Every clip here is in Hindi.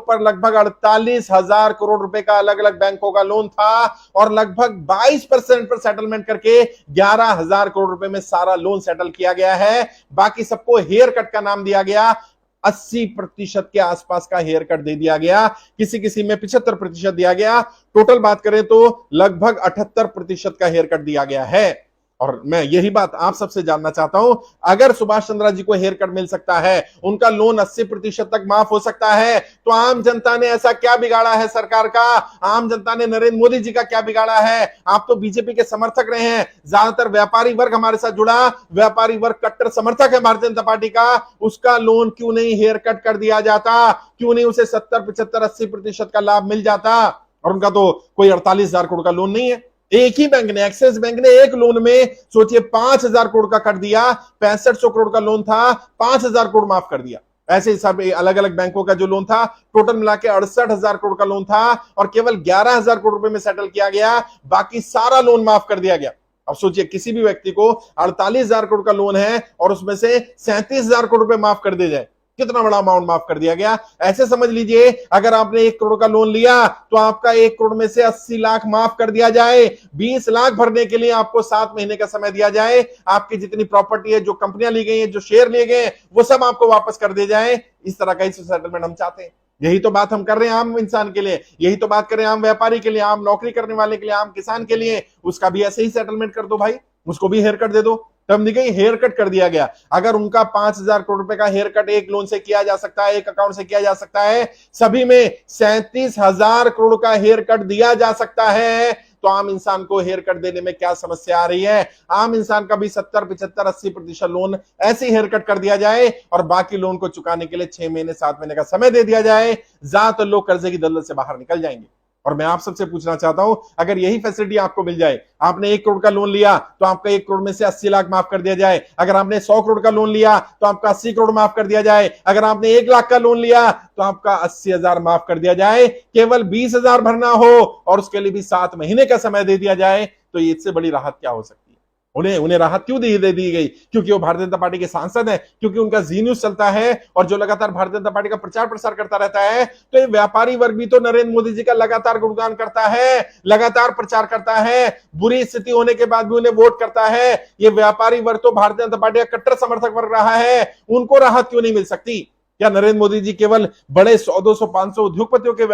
पर लगभग 48,000 करोड़ रुपए का अलग अलग बैंकों का लोन था और लगभग 22% पर सेटलमेंट करके 11,000 करोड़ रुपए में सारा लोन सेटल किया गया है। बाकी सबको हेयर कट का नाम दिया गया। 80% के आसपास का हेयर कट दे दिया गया, किसी किसी में 75% दिया गया। टोटल बात करें तो लगभग 78% का हेयर कट दिया गया है। और मैं यही बात आप सबसे जानना चाहता हूं, अगर सुभाष चंद्रा जी को हेयर कट मिल सकता है, उनका लोन 80% तक माफ हो सकता है, तो आम जनता ने ऐसा क्या बिगाड़ा है सरकार का? आम जनता ने नरेंद्र मोदी जी का क्या बिगाड़ा है? आप तो बीजेपी के समर्थक रहे हैं, ज्यादातर व्यापारी वर्ग हमारे साथ जुड़ा, व्यापारी वर्ग कट्टर समर्थक है भारतीय जनता पार्टी का, उसका लोन क्यों नहीं हेयर कट कर दिया जाता? क्यों नहीं उसे 70, 75, 80% का लाभ मिल जाता? और उनका तो कोई 48,000 करोड़ का लोन नहीं है। एक ही बैंक ने, एक्सिस बैंक ने एक लोन में सोचिए 5,000 करोड़ का कर दिया। 6500 करोड़ का लोन था, 5,000 करोड़ माफ कर दिया। ऐसे ही सब अलग अलग बैंकों का जो लोन था, टोटल मिला के 68,000 करोड़ का लोन था और केवल 11,000 करोड़ रुपए में सेटल किया गया, बाकी सारा लोन माफ कर दिया गया। अब सोचिए किसी भी व्यक्ति को 48,000 करोड़ का लोन है और उसमें से 37,000 करोड़ रुपए माफ कर दिए जाए, कितना बड़ा अमाउंट माफ कर दिया गया। ऐसे समझ लीजिए अगर आपने 1 करोड़ का लोन लिया तो आपका 1 करोड़ में से 80 लाख माफ कर दिया जाए। 20 लाख भरने के लिए आपको 7 महीने का समय दिया जाए। आपकी जितनी प्रॉपर्टी है, जो कंपनियां ली गई हैं, जो शेयर लिए गए, वो सब आपको वापस कर दिए जाए। इस तरह का ही सेटलमेंट हम चाहते हैं। यही तो बात हम कर रहे हैं आम इंसान के लिए, यही तो बात कर रहे हैं आम व्यापारी के लिए, आम नौकरी करने वाले के लिए, आम किसान के लिए। उसका भी ऐसे ही सेटलमेंट कर दो भाई, उसको भी हेयर कट दे दो। तब नहीं कहीं हेयर कट कर दिया गया। अगर उनका 5,000 करोड़ रुपए का हेयर कट एक लोन से किया जा सकता है, एक अकाउंट से किया जा सकता है, सभी में 37,000 करोड़ का हेयर कट दिया जा सकता है, तो आम इंसान को हेयर कट देने में क्या समस्या आ रही है? आम इंसान का भी 70, 75, 80% लोन ऐसे हेयर कट कर दिया जाए और बाकी लोन को चुकाने के लिए 6 महीने 7 महीने का समय दे दिया जाए। ज्यादातर लोग कर्जे की दलदल से बाहर निकल जाएंगे। और मैं आप सबसे पूछना चाहता हूं, अगर यही फैसिलिटी आपको मिल जाए, आपने 1 करोड़ का लोन लिया तो आपका 1 करोड़ में से 80 लाख माफ कर दिया जाए। अगर आपने 100 करोड़ का लोन लिया तो आपका 80 करोड़ माफ कर दिया जाए। अगर आपने 1 लाख का लोन लिया तो आपका 80,000 माफ कर दिया जाए। केवल 20,000 भरना हो और उसके लिए भी 7 महीने का समय दे दिया जाए, तो इससे बड़ी राहत क्या हो सकती है? उन्हें राहत क्यों दे दी गई? क्योंकि वो भारतीय जनता पार्टी के सांसद हैं, क्योंकि उनका जी न्यूज चलता है और जो लगातार भारतीय जनता पार्टी का प्रचार प्रसार करता रहता है। तो ये व्यापारी वर्ग भी तो नरेंद्र मोदी जी का लगातार गुणगान करता है, लगातार प्रचार करता है, बुरी स्थिति होने के बाद भी उन्हें वोट करता है। ये व्यापारी वर्ग तो भारतीय जनता पार्टी का कट्टर समर्थक वर्ग रहा है, उनको राहत क्यों नहीं मिल सकती? क्या नरेंद्र मोदी जी केवल बड़े 100, 200, 500 उद्योगपतियों के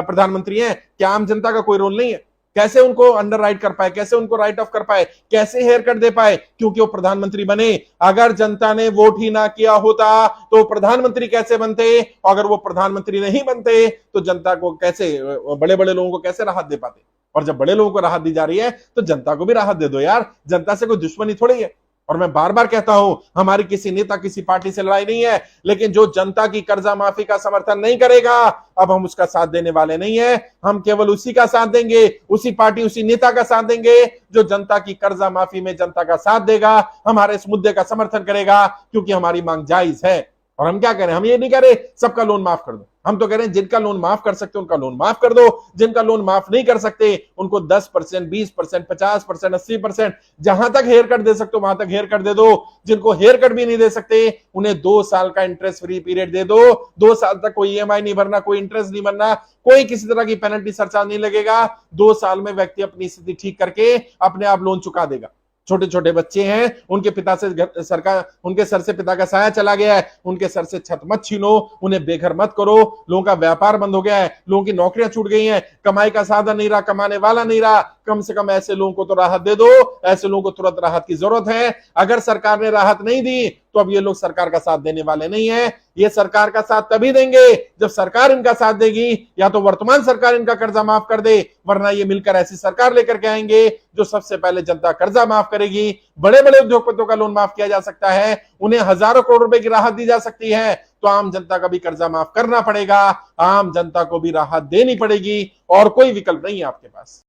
प्रधानमंत्री हैं? क्या आम जनता का कोई रोल नहीं है? कैसे उनको अंडर राइट कर पाए, कैसे उनको राइट ऑफ कर पाए, कैसे हेयर कट दे पाए? क्योंकि वो प्रधानमंत्री बने। अगर जनता ने वोट ही ना किया होता तो प्रधानमंत्री कैसे बनते? अगर वो प्रधानमंत्री नहीं बनते तो जनता को कैसे, बड़े बड़े लोगों को कैसे राहत दे पाते? और जब बड़े लोगों को राहत दी जा रही है तो जनता को भी राहत दे दो यार। जनता से कोई दुश्मनी थोड़ी है। और मैं बार बार कहता हूं, हमारी किसी नेता किसी पार्टी से लड़ाई नहीं है, लेकिन जो जनता की कर्जा माफी का समर्थन नहीं करेगा, अब हम उसका साथ देने वाले नहीं है। हम केवल उसी का साथ देंगे, उसी पार्टी, उसी नेता का साथ देंगे जो जनता की कर्जा माफी में जनता का साथ देगा, हमारे इस मुद्दे का समर्थन करेगा, क्योंकि हमारी मांग जायज है। और हम क्या करें? हम ये नहीं कह रहे सबका लोन माफ कर दो, हम तो कह रहे हैं जिनका लोन माफ कर सकते उनका लोन माफ कर दो, जिनका लोन माफ नहीं कर सकते उनको 10%, 20%, 50%, 80% जहां तक हेयर कट दे सकते हो वहां तक हेयर कट दे दो। जिनको हेयर कट भी नहीं दे सकते उन्हें 2 साल का इंटरेस्ट फ्री पीरियड दे दो। 2 साल तक कोई ईएमआई नहीं भरना, कोई इंटरेस्ट नहीं भरना, कोई किसी तरह की पेनल्टी सरचार्ज नहीं लगेगा। 2 साल में व्यक्ति अपनी स्थिति ठीक करके अपने आप लोन चुका देगा। छोटे छोटे बच्चे हैं, उनके पिता से सरकार, उनके सर से पिता का साया चला गया है, उनके सर से छत मत छीनो, उन्हें बेघर मत करो। लोगों का व्यापार बंद हो गया है, लोगों की नौकरियां छूट गई हैं, कमाई का साधन नहीं रहा, कमाने वाला नहीं रहा। कम से कम ऐसे लोगों को तो राहत दे दो। ऐसे लोगों को तुरंत राहत की जरूरत है। अगर सरकार ने राहत नहीं दी तो अब ये लोग सरकार का साथ देने वाले नहीं है। ये सरकार का साथ तभी देंगे जब सरकार इनका साथ देगी, या तो वर्तमान सरकार इनका कर्जा माफ कर दे, वरना ये मिलकर ऐसी सरकार लेकर के आएंगे जो सबसे पहले जनता कर्जा माफ करेगी। बड़े बड़े उद्योगपतियों का लोन माफ किया जा सकता है, उन्हें हजारों करोड़ रुपए की राहत दी जा सकती है। तो आम जनता का भी कर्जा माफ करना पड़ेगा, आम जनता को भी राहत देनी पड़ेगी, और कोई विकल्प नहीं है आपके पास।